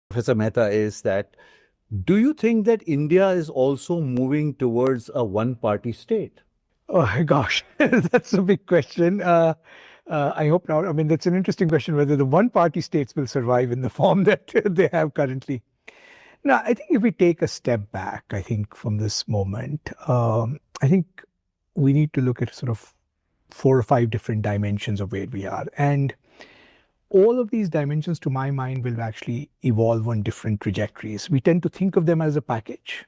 Professor Mehta, is that do you think that India is also moving towards a one-party state? Oh gosh, that's a big question. I hope not. I mean, that's an interesting question whether the one party states will survive in the form that they have currently. Now, I think if we take a step back, I think from this moment, I think we need to look at sort of 4 or 5 different dimensions of where we are. And all of these dimensions, to my mind, will actually evolve on different trajectories. We tend to think of them as a package,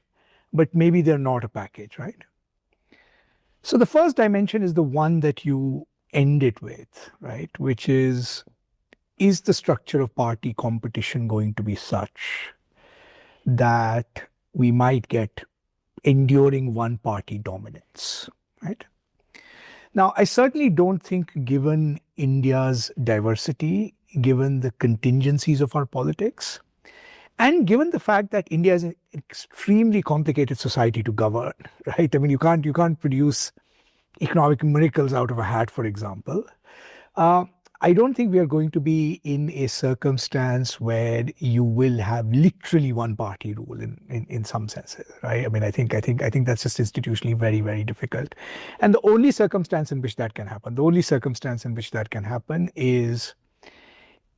but maybe they're not a package, right? So the first dimension is the one that you end it with, right? Which is the structure of party competition going to be such that we might get enduring one party dominance, right? Now, I certainly don't think, given India's diversity, given the contingencies of our politics, and given the fact that India is an extremely complicated society to govern, right? I mean, you can't produce economic miracles out of a hat, for example. Uh, I don't think we are going to be in a circumstance where you will have literally one party rule in some senses, right? I mean, I think that's just institutionally very, very difficult. And the only circumstance in which that can happen, is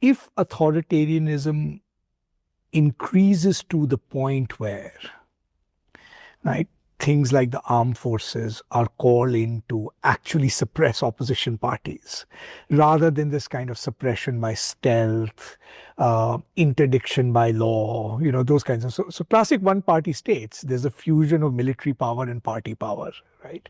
if authoritarianism increases to the point where, right, things like the armed forces are called in to actually suppress opposition parties rather than this kind of suppression by stealth, interdiction by law, those kinds of. So classic one party states, there's a fusion of military power and party power, right?